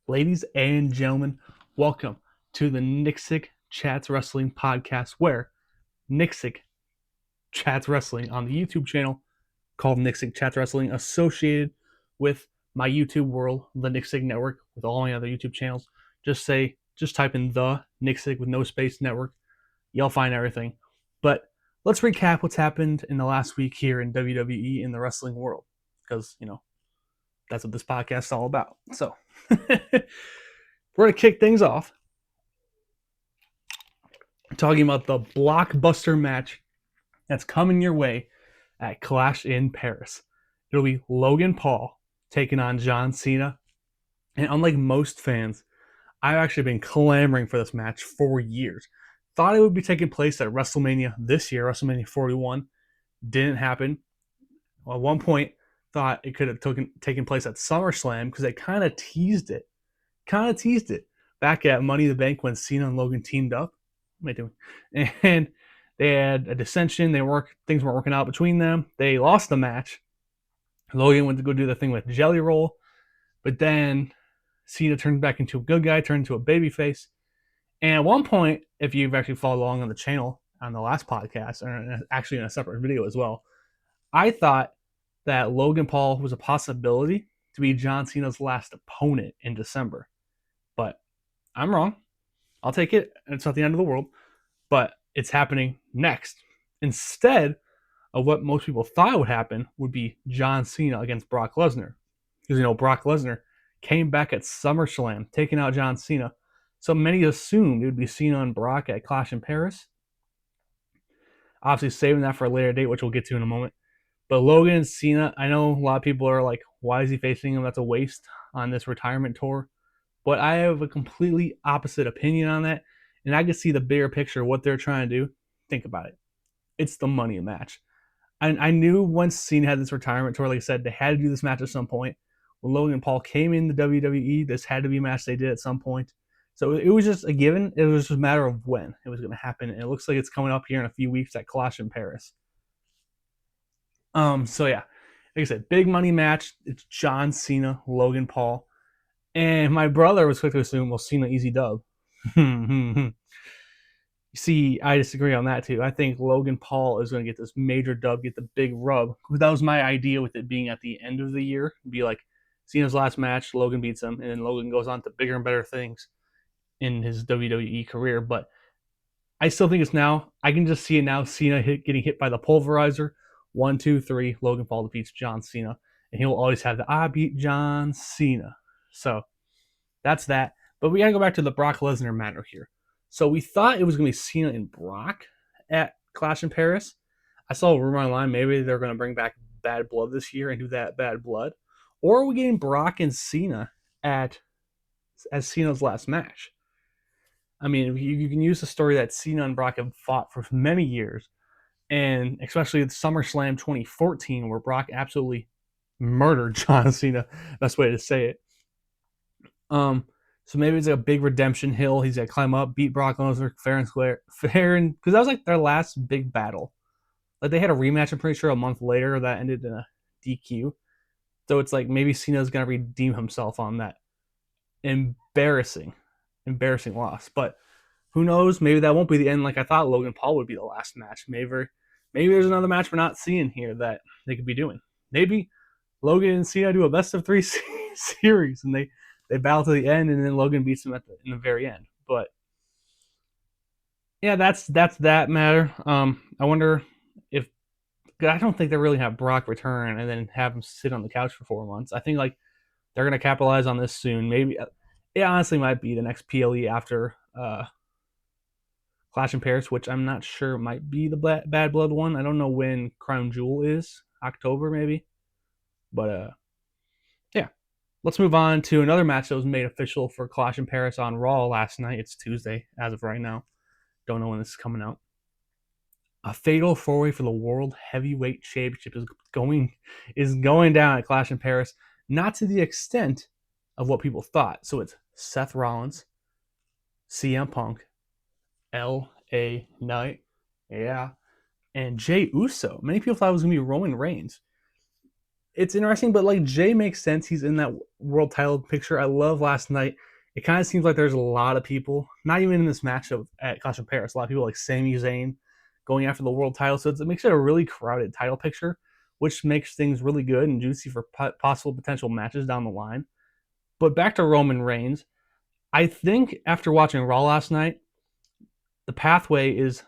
Ladies and gentlemen, welcome to the Nicsick Chats Wrestling PODCAST, where Nicsick Chats Wrestling on the YouTube channel called Nicsick Chats Wrestling, associated with my YouTube world, the Nicsick Network, with all my other YouTube channels. Just type in the Nicsick with no space network. You'll find everything. But let's recap what's happened in the last week here in WWE in the wrestling world, because that's what this podcast is all about. So we're going to kick things off talking about the blockbuster match that's coming your way at Clash in Paris. It'll be Logan Paul taking on John Cena. And unlike most fans, I've actually been clamoring for this match for years. Thought it would be taking place at WrestleMania this year, WrestleMania 41. Didn't happen. Well, at one point, thought it could have taken place at SummerSlam because they kind of teased it. Back at Money in the Bank when Cena and Logan teamed up. What am I doing? And they had a dissension. Things weren't working out between them. They lost the match. Logan went to go do the thing with Jelly Roll, but then Cena turned back into a good guy, turned into a babyface. And at one point, if you've actually followed along on the channel on the last podcast, or actually in a separate video as well, I thought that Logan Paul was a possibility to be John Cena's last opponent in December. But I'm wrong. I'll take it. It's not the end of the world. But it's happening next. Instead of what most people thought would happen would be John Cena against Brock Lesnar. Because, Brock Lesnar came back at SummerSlam, taking out John Cena. So many assumed it would be Cena and Brock at Clash in Paris. Obviously saving that for a later date, which we'll get to in a moment. But Logan and Cena, I know a lot of people are like, why is he facing him? That's a waste on this retirement tour. But I have a completely opposite opinion on that. And I can see the bigger picture of what they're trying to do. Think about it. It's the money match. And I knew once Cena had this retirement tour, like I said, they had to do this match at some point. When Logan and Paul came in the WWE, this had to be a match they did at some point. So it was just a given. It was just a matter of when it was going to happen. And it looks like it's coming up here in a few weeks at Clash in Paris. So yeah, like I said, big money match. It's John Cena, Logan Paul. And my brother was quick to assume, well, Cena easy dub. See, I disagree on that too. I think Logan Paul is going to get this major dub, get the big rub. That was my idea with it being at the end of the year. It'd be like Cena's last match, Logan beats him, and then Logan goes on to bigger and better things in his WWE career. But I still think it's now. I can just see it now. Cena getting hit by the pulverizer. 1, 2, 3. Logan Paul defeats John Cena, and he'll always have the "I beat John Cena." So that's that. But we gotta go back to the Brock Lesnar matter here. So we thought it was gonna be Cena and Brock at Clash in Paris. I saw a rumor online maybe they're gonna bring back Bad Blood this year and do that Bad Blood, or are we getting Brock and Cena as Cena's last match? I mean, you can use the story that Cena and Brock have fought for many years, and especially at SummerSlam 2014, where Brock absolutely murdered John Cena. Best way to say it. So maybe it's like a big redemption hill. He's got to climb up, beat Brock Lesnar fair and square, because that was like their last big battle. Like they had a rematch, I'm pretty sure, a month later that ended in a DQ. So it's like maybe Cena's gonna redeem himself on that embarrassing loss. But who knows? Maybe that won't be the end. Like I thought, Logan Paul would be the last match. Maybe there's another match we're not seeing here that they could be doing. Maybe Logan and Cena do a best of 3 series, and they battle to the end, and then Logan beats him in the very end. But yeah, that's that matter. I wonder if I don't think they really have Brock return and then have him sit on the couch for 4 months. I think like they're gonna capitalize on this soon. Maybe it honestly might be the next PLE after Clash in Paris, which I'm not sure might be the Bad Blood one. I don't know when Crown Jewel is. October maybe. But yeah. Let's move on to another match that was made official for Clash in Paris on Raw last night. It's Tuesday as of right now. Don't know when this is coming out. A fatal 4-way for the World Heavyweight Championship is going down at Clash in Paris. Not to the extent of what people thought. So it's Seth Rollins, CM Punk, LA Knight, yeah, and Jey Uso. Many people thought it was going to be Roman Reigns. it's interesting, but like Jay makes sense. He's in that world title picture. I love last night. It kind of seems like there's a lot of people, not even in this matchup at Clash of Paris, a lot of people like Sami Zayn going after the world title. So it makes it a really crowded title picture, which makes things really good and juicy for possible potential matches down the line. But back to Roman Reigns. I think after watching Raw last night, the pathway is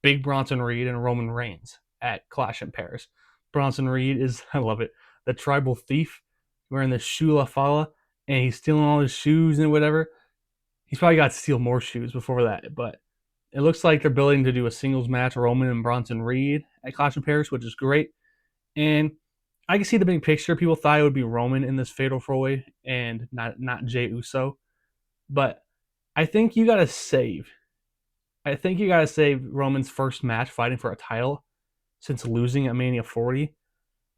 Big Bronson Reed and Roman Reigns at Clash in Paris. Bronson Reed is, I love it, the tribal thief wearing the shoe la fala, and he's stealing all his shoes and whatever. He's probably got to steal more shoes before that, but it looks like they're building to do a singles match, Roman and Bronson Reed at Clash in Paris, which is great. And I can see the big picture. People thought it would be Roman in this fatal four-way and not Jey Uso. But I think you got to save. I think you got to save Roman's first match fighting for a title since losing at Mania 40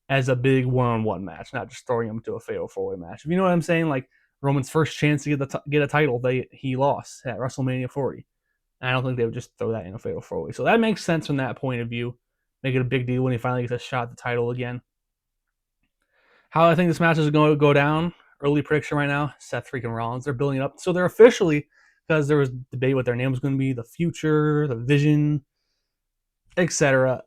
as a big one-on-one match, not just throwing him to a fatal four-way match. If you know what I'm saying, like Roman's first chance to get a title, he lost at WrestleMania 40. And I don't think they would just throw that in a fatal four-way. So that makes sense from that point of view. Make it a big deal when he finally gets a shot at the title again. How I think this match is going to go down, early prediction right now, Seth freaking Rollins. They're building it up. So they're officially, because there was debate what their name was going to be, the Future, the Vision, etc.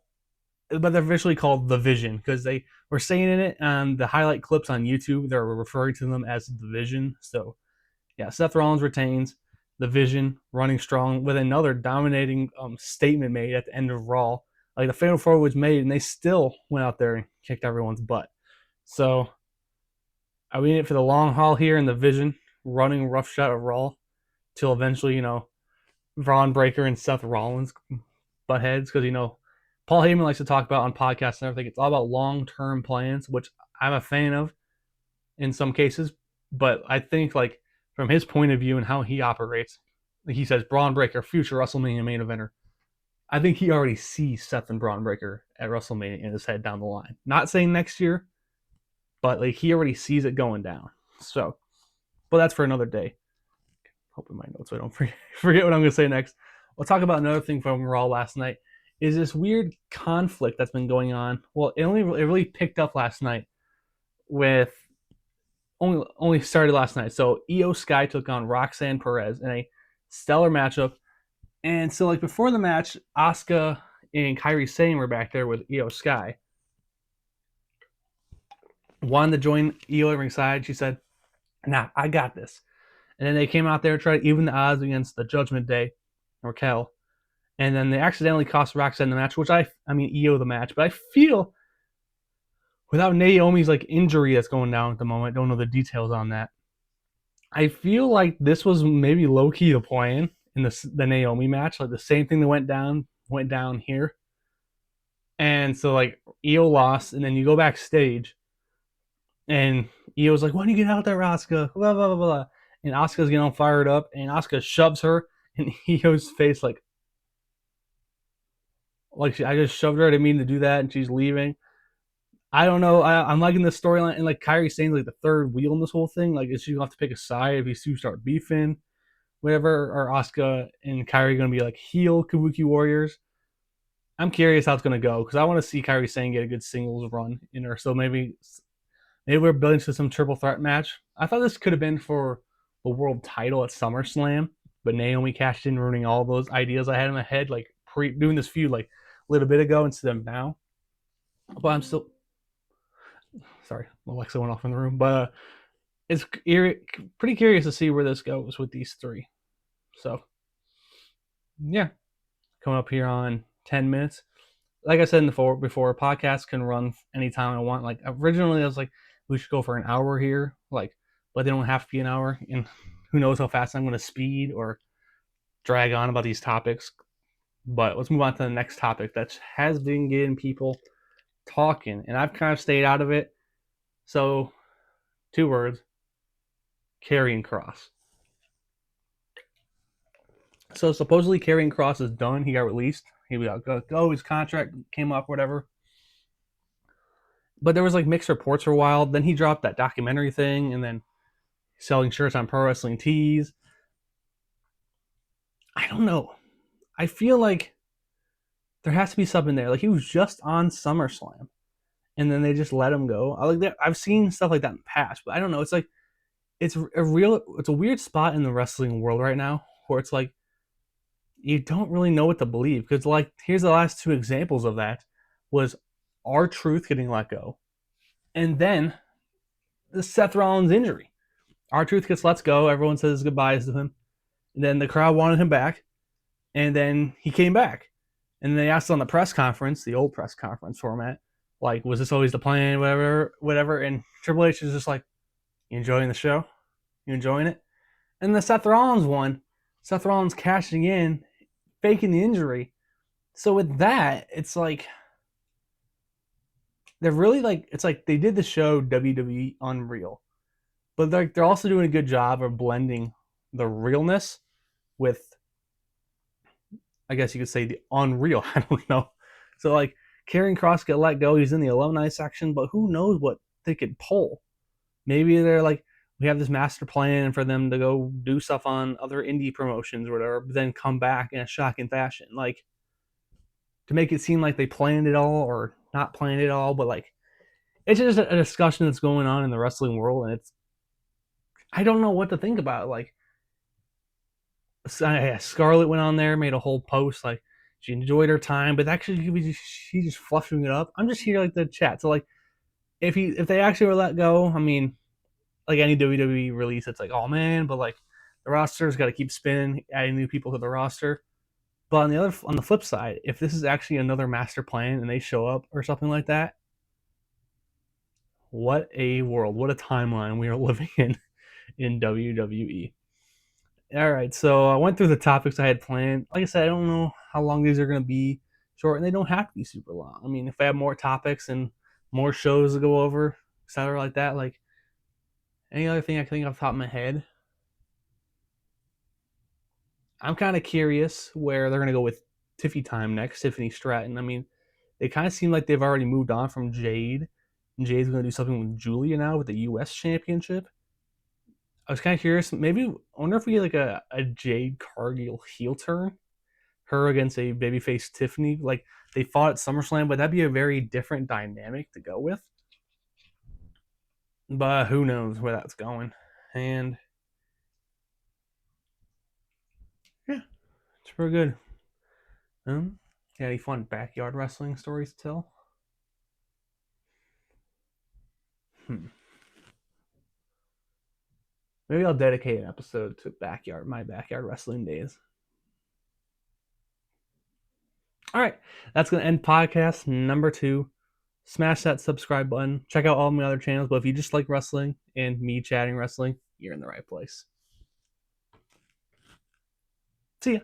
But they're officially called the Vision because they were saying in it on the highlight clips on YouTube, they're referring to them as the Vision. So yeah, Seth Rollins retains the Vision, running strong with another dominating statement made at the end of Raw. Like the Fatal 4 was made, and they still went out there and kicked everyone's butt. So, are we in it for the long haul here in the Vision, running roughshod of Raw, till eventually, Braun Breaker and Seth Rollins butt heads? Because, Paul Heyman likes to talk about on podcasts and everything. It's all about long-term plans, which I'm a fan of in some cases. But I think, like, from his point of view and how he operates, like he says, Braun Breaker, future WrestleMania main eventer. I think he already sees Seth and Braun Breaker at WrestleMania in his head down the line. Not saying next year, but like he already sees it going down. So, but that's for another day. Hoping my notes so I don't forget what I'm going to say next. We'll talk about another thing from Raw last night. Is this weird conflict that's been going on? Well, it really picked up last night with only started last night. So Io Sky took on Roxanne Perez in a stellar matchup. And so like before the match, Asuka and Kairi Sane were back there with Io Sky. Wanted to join Io at ringside. She said, nah, I got this. And then they came out there and tried to even the odds against the Judgment Day, Raquel. And then they accidentally cost Roxanne the match, which Io the match. But I feel, without Naomi's like injury that's going down at the moment, I don't know the details on that. I feel like this was maybe low-key the plan in the Naomi match. Like the same thing that went down here. And so like Io lost, and then you go backstage, and Io's like, "Why don't you get out there, Asuka?" Blah blah blah blah. And Asuka's getting all fired up, and Asuka shoves her in Io's face like I just shoved her. I didn't mean to do that, and she's leaving. I don't know. I'm liking this storyline, and like Kairi Sane's like the third wheel in this whole thing. Like, is she gonna have to pick a side if these two start beefing, whatever? Or Asuka and Kairi gonna be like heel Kabuki Warriors? I'm curious how it's gonna go because I want to see Kairi Sane get a good singles run in her. So maybe we're building to some triple threat match. I thought this could have been for the world title at SummerSlam, but Naomi cashed in, ruining all those ideas I had in my head, like doing this feud like a little bit ago instead of now. But I'm still sorry, Alexa went off in the room. But it's pretty curious to see where this goes with these three. So yeah, coming up here on 10 minutes. Like I said before, podcasts can run anytime I want. Like originally, I was like, we should go for an hour here, like, but they don't have to be an hour. And who knows how fast I'm going to speed or drag on about these topics. But let's move on to the next topic that has been getting people talking, and I've kind of stayed out of it. So, 2 words: Karrion Kross. So supposedly Karrion Kross is done. He got released. He got go. His contract came up, whatever. But there was like mixed reports for a while. Then he dropped that documentary thing, and then selling shirts on Pro Wrestling Tees. I don't know. I feel like there has to be something there. Like he was just on SummerSlam, and then they just let him go. I like that. I've seen stuff like that in the past, but I don't know. It's like it's a weird spot in the wrestling world right now where it's like you don't really know what to believe because like here's the last two examples of that was R-Truth getting let go, and then the Seth Rollins injury. R-Truth gets let go. Everyone says goodbyes to him, and then the crowd wanted him back, and then he came back. And they asked on the press conference, the old press conference format, like, was this always the plan, whatever. And Triple H is just like, you enjoying the show? You enjoying it? And the Seth Rollins one, Seth Rollins cashing in, faking the injury. So with that, it's like, they're really like, it's like they did the show WWE Unreal. But they're also doing a good job of blending the realness with, I guess you could say, the unreal. I don't know. So like Karrion Kross get let go. He's in the alumni section, but who knows what they could pull? Maybe they're like, we have this master plan for them to go do stuff on other indie promotions or whatever, but then come back in a shocking fashion. Like to make it seem like they planned it all or not planned it all, but like it's just a discussion that's going on in the wrestling world, and it's I don't know what to think about it. Like Scarlett went on there, made a whole post like she enjoyed her time, but actually she's just flushing it up. I'm just here like the chat. So like if they actually were let go, I mean, like any WWE release, it's like oh man, but like the roster's got to keep spinning, adding new people to the roster. But on the flip side, if this is actually another master plan and they show up or something like that, what a world, what a timeline we are living in WWE. All right, so I went through the topics I had planned. Like I said, I don't know how long these are going to be short, and they don't have to be super long. I mean, if I have more topics and more shows to go over, etc., like that, like any other thing I can think off the top of my head, I'm kind of curious where they're going to go with Tiffy time next, Tiffany Stratton. I mean, they kind of seem like they've already moved on from Jade, and Jade's going to do something with Julia now with the U.S. Championship. I was kind of curious. Maybe I wonder if we get like a Jade Cargill heel turn, her against a babyface Tiffany. Like they fought at SummerSlam, but that'd be a very different dynamic to go with. But who knows where that's going? And yeah, it's pretty good. Got any fun backyard wrestling stories to tell? Maybe I'll dedicate an episode to my backyard wrestling days. All right, that's gonna end podcast number 2. Smash that subscribe button. Check out all my other channels. But if you just like wrestling and me chatting wrestling, you're in the right place. See ya.